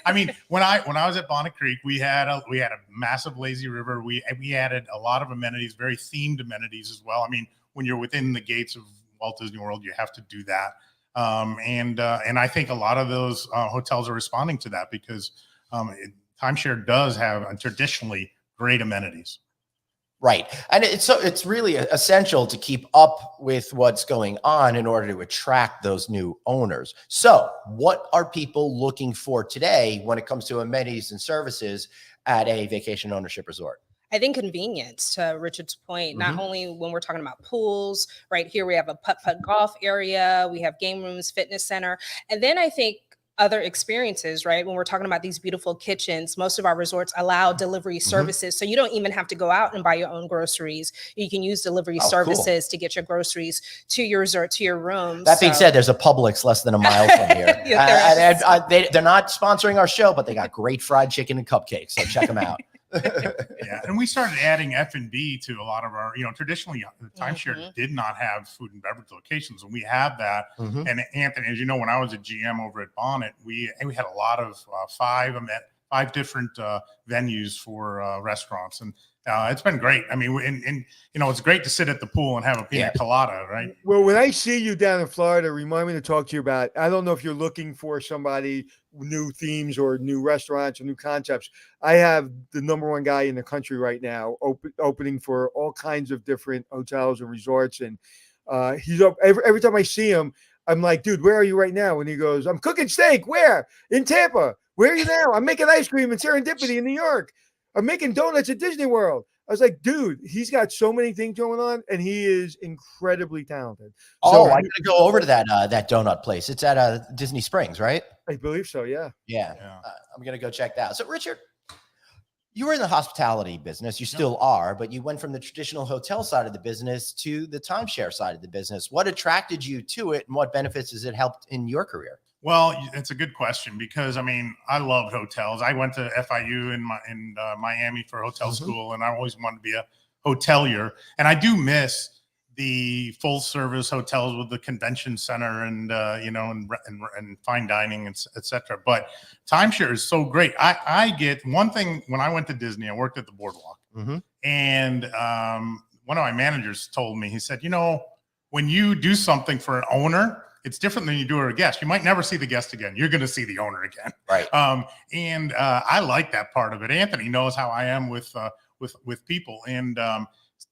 Speaker 4: I mean, when I was at Bonnet Creek, we had a massive lazy river. We added a lot of amenities, very themed amenities as well. I mean, when you're within the gates of Walt Disney World, you have to do that. And I think a lot of those hotels are responding to that because timeshare does have traditionally great amenities.
Speaker 1: Right. And it's really essential to keep up with what's going on in order to attract those new owners. So what are people looking for today when it comes to amenities and services at a vacation ownership resort?
Speaker 3: I think convenience, to Richard's point, not only when we're talking about pools, right here we have a putt-putt golf area, we have game rooms, fitness center, and then I think other experiences, right? When we're talking about these beautiful kitchens, most of our resorts allow delivery services. So you don't even have to go out and buy your own groceries. You can use delivery services to get your groceries to your resort, to your rooms.
Speaker 1: That being said, there's a Publix less than a mile from here. They're not sponsoring our show, but they got great fried chicken and cupcakes. So check them out.
Speaker 4: Yeah, and we started adding F&B to a lot of our, traditionally timeshare did not have food and beverage locations, and we have that. And Anthony, as you know, when I was a GM over at Bonnet, we had a lot of five different venues for restaurants, and it's been great. I mean, and it's great to sit at the pool and have a pina colada, right?
Speaker 2: Well, when I see you down in Florida, remind me to talk to you about, I don't know if you're looking for somebody, new themes or new restaurants or new concepts. I have the #1 guy in the country right now opening for all kinds of different hotels and resorts. And he's up every time I see him, I'm like, dude, where are you right now? And he goes, I'm cooking steak. Where? In Tampa. Where are you now? I'm making ice cream in Serendipity in New York. I'm making donuts at Disney World. I was like, dude, he's got so many things going on, and he is incredibly talented.
Speaker 1: So I got to go over to that donut place. It's at Disney Springs, right?
Speaker 2: I believe so. Yeah.
Speaker 1: I'm gonna go check that out. So, Richard, you were in the hospitality business. You still are, but you went from the traditional hotel side of the business to the timeshare side of the business. What attracted you to it, and what benefits has it helped in your career?
Speaker 4: Well, it's a good question because, I mean, I loved hotels. I went to FIU in Miami for hotel school, and I always wanted to be a hotelier. And I do miss the full service hotels with the convention center and, and fine dining, et cetera. But timeshare is so great. I get one thing when I went to Disney, I worked at the Boardwalk. And one of my managers told me, he said, when you do something for an owner, it's different than you do for a guest. You might never see the guest again. You're going to see the owner again.
Speaker 1: Right.
Speaker 4: And I like that part of it. Anthony knows how I am with people. And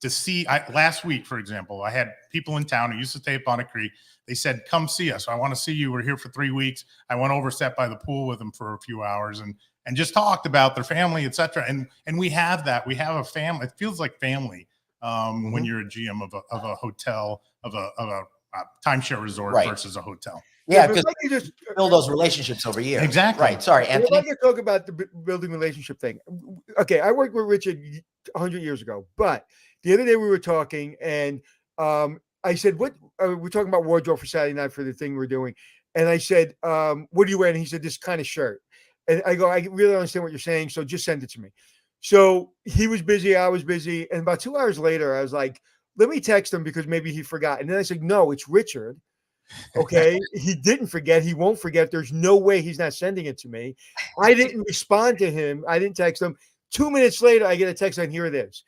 Speaker 4: to see, last week, for example, I had people in town who used to stay at Bonnet Creek. They said, come see us. I want to see you. We're here for 3 weeks. I went over, sat by the pool with them for a few hours and just talked about their family, et cetera. And we have that. We have a family. It feels like family when you're a GM of a hotel, of a timeshare resort versus a hotel.
Speaker 1: Yeah, because you just build those relationships over years.
Speaker 4: Exactly.
Speaker 1: Right. Sorry, Anthony.
Speaker 2: I'd like to talk about the building relationship thing. Okay, I worked with Richard 100 years ago, but the other day we were talking, and I said, "What?" We're talking about wardrobe for Saturday night for the thing we're doing, and I said, "What are you wearing?" And he said, "This kind of shirt." And I go, "I really understand what you're saying, so just send it to me." So he was busy, I was busy, and about 2 hours later, I was like, let me text him because maybe he forgot. And then I said, no, it's Richard. Okay. He didn't forget. He won't forget. There's no way he's not sending it to me. I didn't respond to him. I didn't text him. 2 minutes later, I get a text and here it is.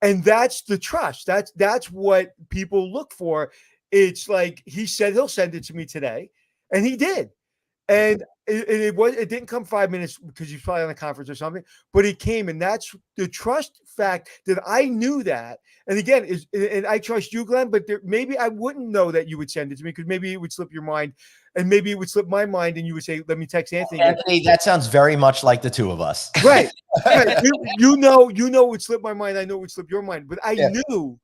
Speaker 2: And that's the trust. That's what people look for. It's like he said he'll send it to me today. And he did. And it didn't come 5 minutes because he's probably on a conference or something, but it came, and that's the trust fact that I knew that. And again, and I trust you, Glenn, but maybe I wouldn't know that you would send it to me because maybe it would slip your mind, and maybe it would slip my mind, and you would say, "Let me text Anthony."
Speaker 1: Anthony, that sounds very much like the two of us,
Speaker 2: right? You know, it would slip my mind. I know it would slip your mind, but I knew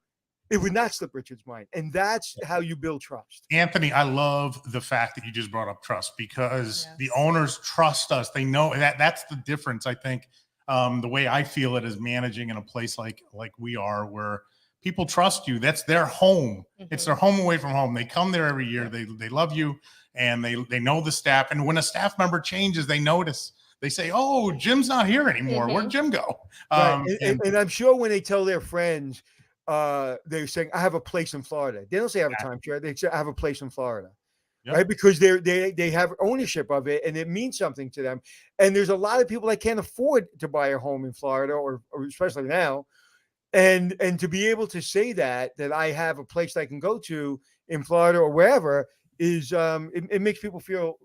Speaker 2: it would not slip Richard's mind. And that's how you build trust.
Speaker 4: Anthony, I love the fact that you just brought up trust, because
Speaker 3: Yes.
Speaker 4: the owners trust us. They know that's the difference. I think the way I feel it is managing in a place like we are, where people trust you. That's their home. It's their home away from home. They come there every year. They love you, and they know the staff. And when a staff member changes, they notice. They say, "Oh, Jim's not here anymore. Where'd Jim go?"
Speaker 2: Right. And I'm sure when they tell their friends, they're saying, "I have a place in Florida." They don't say I have a timeshare. They say I have a place in Florida, right? Because they have ownership of it, and it means something to them. And there's a lot of people that can't afford to buy a home in Florida, or especially now, and to be able to say that I have a place I can go to in Florida or wherever is it makes people feel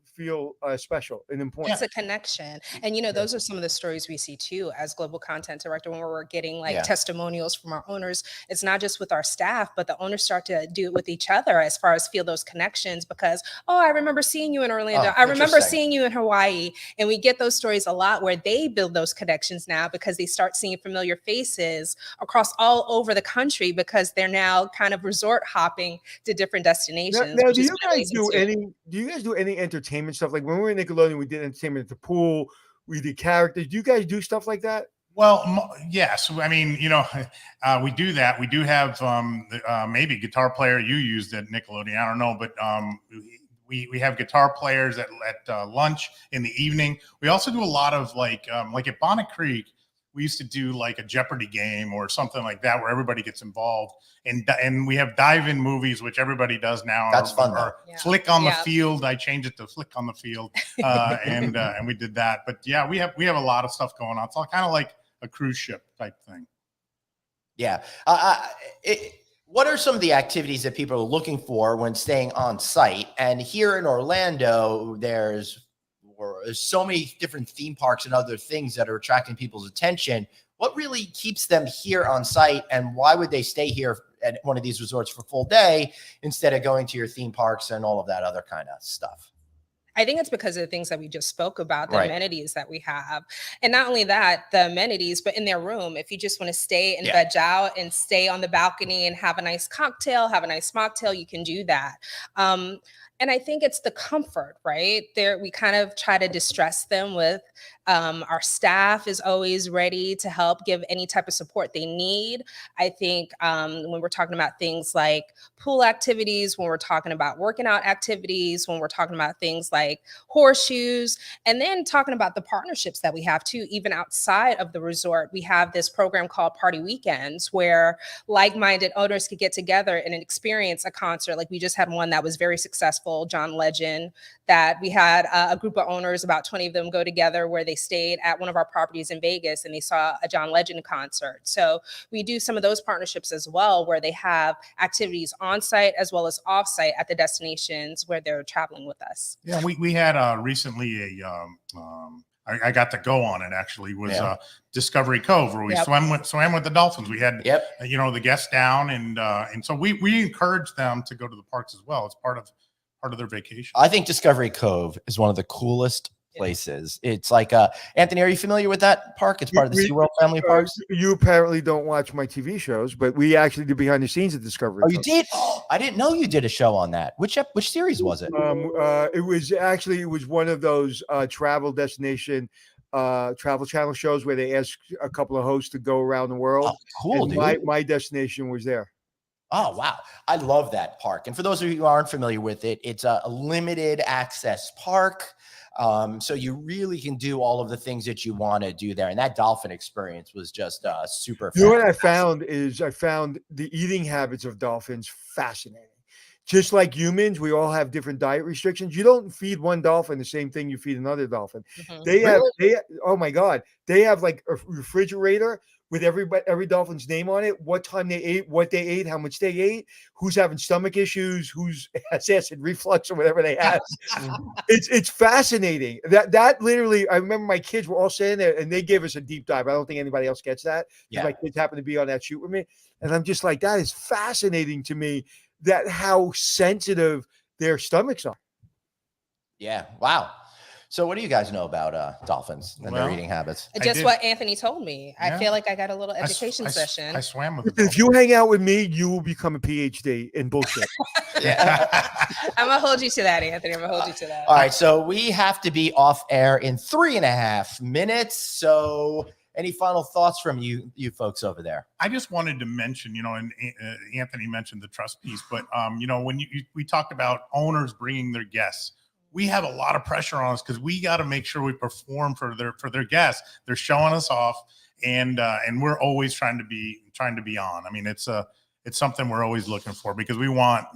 Speaker 2: special and important.
Speaker 3: It's a connection. And, those are some of the stories we see too, as global content director, when we're getting testimonials from our owners. It's not just with our staff, but the owners start to do it with each other as far as feel those connections, because, I remember seeing you in Orlando. I remember seeing you in Hawaii. And we get those stories a lot where they build those connections now, because they start seeing familiar faces across all over the country, because they're now kind of resort hopping to different destinations.
Speaker 2: Now, do you guys do any entertainment stuff? Like when we were in Nickelodeon, we did entertainment at the pool. We did characters. Do you guys do stuff like that?
Speaker 4: Well, yes. I mean, we do that. We do have maybe guitar player you used at Nickelodeon. I don't know, but we have guitar players at lunch in the evening. We also do a lot of like at Bonnet Creek, we used to do like a Jeopardy game or something like that, where everybody gets involved. And we have dive-in movies, which everybody does now.
Speaker 1: That's fun.
Speaker 4: Or Flick on the Field. I changed it to Flick on the Field, and we did that. But yeah, we have a lot of stuff going on. It's all kind of like a cruise ship type thing.
Speaker 1: Yeah. What are some of the activities that people are looking for when staying on site? And here in Orlando, there's so many different theme parks and other things that are attracting people's attention. What really keeps them here on site, and why would they stay here at one of these resorts for full day instead of going to your theme parks and all of that other kind of stuff?
Speaker 3: I think it's because of the things that we just spoke about, the amenities that we have. And not only that, the amenities, but in their room, if you just want to stay and veg out and stay on the balcony and have a nice cocktail, have a nice mocktail, you can do that. And I think it's the comfort, right? There, we kind of try to distress them with our staff is always ready to help give any type of support they need. I think when we're talking about things like pool activities, when we're talking about working out activities, when we're talking about things like horseshoes, and then talking about the partnerships that we have too, even outside of the resort, we have this program called Party Weekends, where like-minded owners could get together and experience a concert. Like we just had one that was very successful, John Legend, that we had a group of owners, about 20 of them, go together where they stayed at one of our properties in Vegas and they saw a John Legend concert. So we do some of those partnerships as well, where they have activities on site as well as off site at the destinations where they're traveling with us.
Speaker 4: Yeah, we had recently I got to go on it, actually, was Discovery Cove, where we swam with the dolphins. We had the guests down, and so we encourage them to go to the parks as well. It's part of their vacation.
Speaker 1: I think Discovery Cove is one of the coolest places. It's like Anthony, are you familiar with that park? It's part of the SeaWorld family of parks.
Speaker 2: You apparently don't watch my TV shows, but we actually do behind the scenes at Discovery Cove.
Speaker 1: You did? Oh, I didn't know you did a show on that. Which series was it?
Speaker 2: It was one of those travel destination travel channel shows where they ask a couple of hosts to go around the world.
Speaker 1: Oh, cool, dude.
Speaker 2: My destination was there.
Speaker 1: Oh, wow. I love that park. And for those of you who aren't familiar with it, it's a limited access park. So you really can do all of the things that you want to do there. And that dolphin experience was just super
Speaker 2: fun. You know what I found the eating habits of dolphins fascinating. Just like humans, we all have different diet restrictions. You don't feed one dolphin the same thing you feed another dolphin. Mm-hmm. Oh my God, they have like a refrigerator with every dolphin's name on it, what time they ate, what they ate, how much they ate, who's having stomach issues, who's has acid reflux or whatever they have. It's fascinating. That literally, I remember my kids were all saying there and they gave us a deep dive. I don't think anybody else gets that. Yeah. My kids happen to be on that shoot with me. And I'm just like, that is fascinating to me, that how sensitive their stomachs are.
Speaker 1: Yeah. Wow. So what do you guys know about dolphins and their eating habits?
Speaker 3: Just what Anthony told me.
Speaker 4: Yeah.
Speaker 3: I feel like I got a little education
Speaker 4: I
Speaker 3: session.
Speaker 4: I swam with
Speaker 2: If you hang out with me, you will become a PhD in bullshit.
Speaker 1: Yeah.
Speaker 3: I'm gonna hold you to that, Anthony. I'm gonna hold you to that.
Speaker 1: All right, so we have to be off air in 3.5 minutes. So any final thoughts from you folks over there?
Speaker 4: I just wanted to mention, and Anthony mentioned the trust piece, but when we talked about owners bringing their guests, we have a lot of pressure on us because we got to make sure we perform for their guests. They're showing us off, and we're always trying to be on. I mean, it's something we're always looking for because we want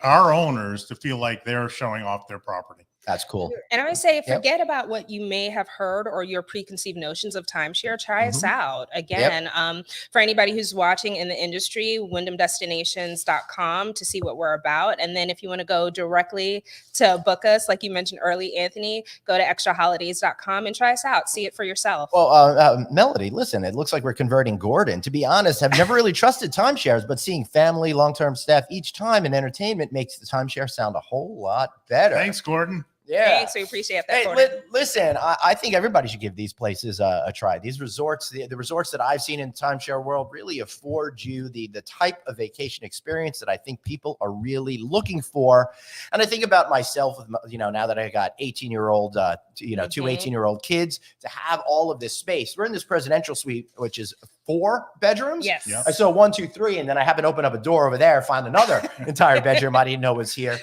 Speaker 4: our owners to feel like they're showing off their property.
Speaker 1: That's cool.
Speaker 3: And I would say, forget about what you may have heard or your preconceived notions of timeshare. Try us out. Again, for anybody who's watching in the industry, wyndhamdestinations.com to see what we're about. And then if you want to go directly to book us, like you mentioned early, Anthony, go to extraholidays.com and try us out. See it for yourself.
Speaker 1: Well, Melody, listen, it looks like we're converting Gordon. To be honest, I've never really trusted timeshares, but seeing family, long-term staff each time in entertainment makes the timeshare sound a whole lot better.
Speaker 4: Thanks, Gordon.
Speaker 1: Yeah.
Speaker 3: Thanks. We appreciate that.
Speaker 1: Hey, listen, I think everybody should give these places a try. These resorts, the resorts that I've seen in the timeshare world really afford you the type of vacation experience that I think people are really looking for. And I think about myself, now that I got 18-year-old, two 18-year-old kids, to have all of this space. We're in this presidential suite, which is 4 bedrooms.
Speaker 3: Yes.
Speaker 4: Yeah.
Speaker 1: I saw 1, 2, 3, and then I happen to open up a door over there, find another entire bedroom I didn't know was here.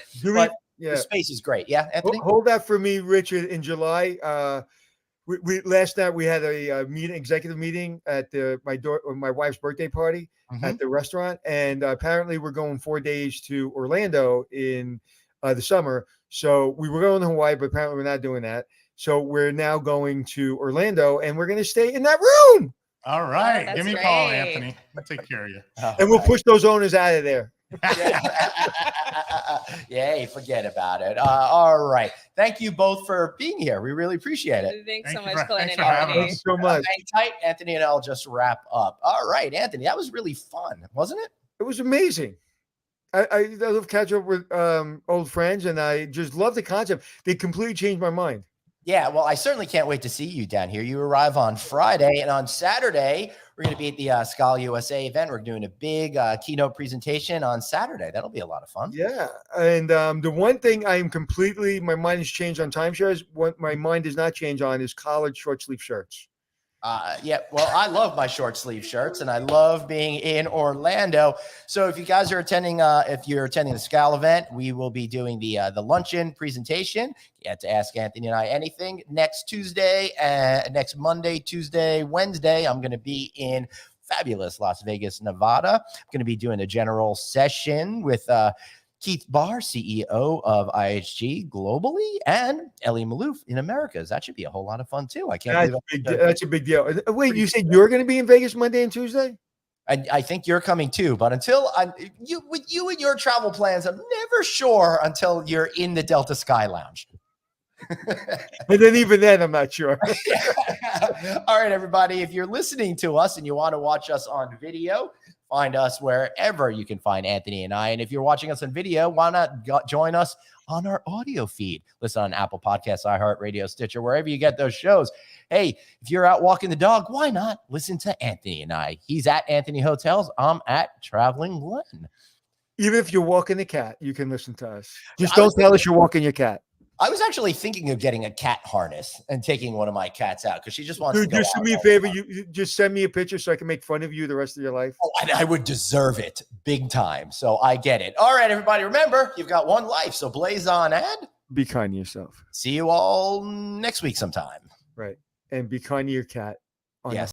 Speaker 1: The space is great. Yeah, Anthony?
Speaker 2: Hold that for me, Richard. In July, we last night we had a executive meeting at my wife's birthday party at the restaurant, and apparently we're going 4 days to Orlando in the summer. So we were going to Hawaii, but apparently we're not doing that. So we're now going to Orlando, and we're going to stay in that room.
Speaker 4: All right,
Speaker 3: Oh,
Speaker 4: give me a call, Anthony. I'll take care of you.
Speaker 2: And we'll push those owners out of there.
Speaker 1: Yay, forget about it. All right. Thank you both for being here. We really appreciate it.
Speaker 3: Thanks so
Speaker 4: Thank
Speaker 3: much,
Speaker 4: you
Speaker 3: Glenn
Speaker 4: for
Speaker 3: and
Speaker 4: having
Speaker 3: Anthony.
Speaker 2: Thank you so much.
Speaker 1: Hang tight, Anthony, and I'll just wrap up. All right, Anthony, that was really fun, wasn't it?
Speaker 2: It was amazing. I love catching up with old friends, and I just love the concept. They completely changed my mind.
Speaker 1: Yeah, well, I certainly can't wait to see you down here. You arrive on Friday, and on Saturday, we're going to be at the Scala USA event. We're doing a big keynote presentation on Saturday. That'll be a lot of fun.
Speaker 2: Yeah, and the one thing my mind has changed on timeshares. What my mind does not change on is collared short sleeve shirts.
Speaker 1: Yeah, well, I love my short sleeve shirts, and I love being in Orlando. So if you guys are attending, if you're attending the Scala event, we will be doing the luncheon presentation. You have to ask Anthony and I anything. Next Tuesday, next Monday, Tuesday, Wednesday, I'm going to be in fabulous Las Vegas, Nevada. I'm going to be doing a general session with Keith Barr, CEO of IHG globally, and Ellie Malouf in Americas. That should be a whole lot of fun too. I can't believe
Speaker 2: that's a big deal. Wait, you said you're going to be in Vegas Monday and Tuesday?
Speaker 1: I think you're coming too, but until with you and your travel plans, I'm never sure until you're in the Delta Sky Lounge.
Speaker 2: And then even then, I'm not sure.
Speaker 1: All right, everybody. If you're listening to us and you want to watch us on video, find us wherever you can find Anthony and I. And if you're watching us on video, why not join us on our audio feed? Listen on Apple Podcasts, iHeartRadio, Stitcher, wherever you get those shows. Hey, if you're out walking the dog, why not listen to Anthony and I? He's at Anthony Hotels. I'm at Traveling Glenn.
Speaker 2: Even if you're walking the cat, you can listen to us. Just don't tell us you're walking your cat.
Speaker 1: I was actually thinking of getting a cat harness and taking one of my cats out because she just wants to go
Speaker 2: just do me a favor. You just send me a picture so I can make fun of you the rest of your life.
Speaker 1: Oh, and I would deserve it big time. So I get it. All right, everybody. Remember, you've got one life. So blaze on and
Speaker 2: be kind to yourself.
Speaker 1: See you all next week sometime.
Speaker 2: Right. And be kind to your cat.
Speaker 1: Yes.